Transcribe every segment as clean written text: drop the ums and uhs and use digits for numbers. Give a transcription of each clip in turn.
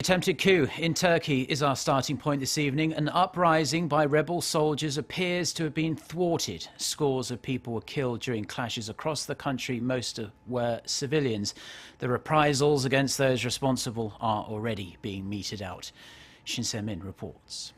attempted coup in Turkey is our starting point this evening. An uprising by rebel soldiers appears to have been thwarted. Scores of people were killed during clashes across the country. Most were civilians. The reprisals against those responsible are already being meted out. Shin Se-min reports.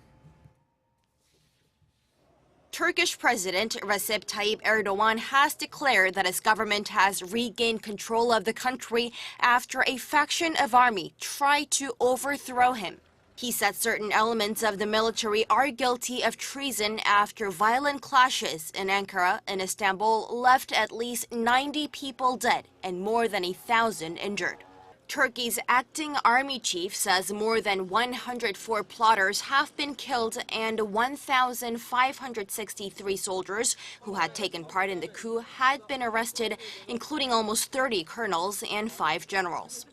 Turkish President Recep Tayyip Erdogan has declared that his government has regained control of the country after a faction of army tried to overthrow him. He said certain elements of the military are guilty of treason after violent clashes in Ankara and Istanbul left at least 90 people dead and more than 1,000 injured. Turkey's acting army chief says more than 104 plotters have been killed and 1,563 soldiers who had taken part in the coup had been arrested, including almost 30 colonels and 5 generals.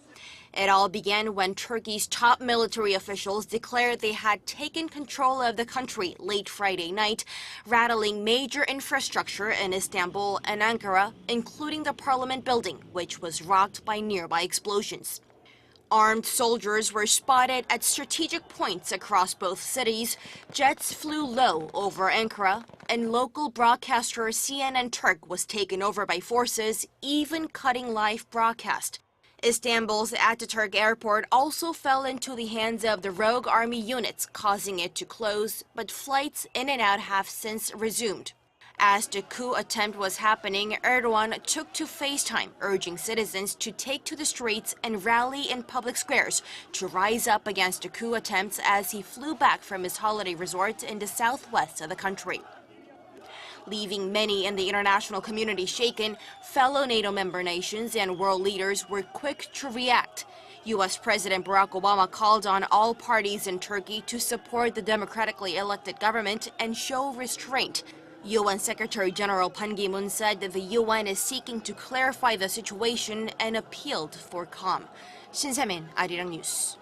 It all began when Turkey's top military officials declared they had taken control of the country late Friday night, rattling major infrastructure in Istanbul and Ankara, including the parliament building, which was rocked by nearby explosions. Armed soldiers were spotted at strategic points across both cities. Jets flew low over Ankara, and local broadcaster CNN Turk was taken over by forces, even cutting live broadcast. Istanbul's Ataturk airport also fell into the hands of the rogue army units, causing it to close, but flights in and out have since resumed. As the coup attempt was happening, Erdogan took to FaceTime, urging citizens to take to the streets and rally in public squares to rise up against the coup attempts as he flew back from his holiday resort in the southwest of the country. Leaving many in the international community shaken, fellow NATO member nations and world leaders were quick to react. U.S. President Barack Obama called on all parties in Turkey to support the democratically elected government and show restraint. UN Secretary General Ban Ki-moon said that the UN is seeking to clarify the situation and appealed for calm. Shin Se-min, Arirang News.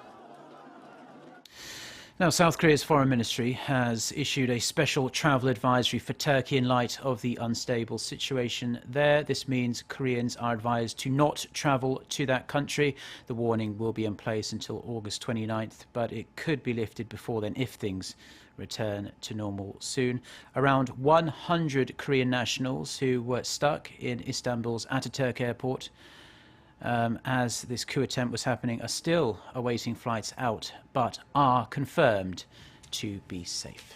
Now, South Korea's foreign ministry has issued a special travel advisory for Turkey in light of the unstable situation there. This means Koreans are advised to not travel to that country. The warning will be in place until August 29th, but it could be lifted before then if things return to normal soon. Around 100 Korean nationals who were stuck in Istanbul's Ataturk airport as this coup attempt was happening are still awaiting flights out, but are confirmed to be safe.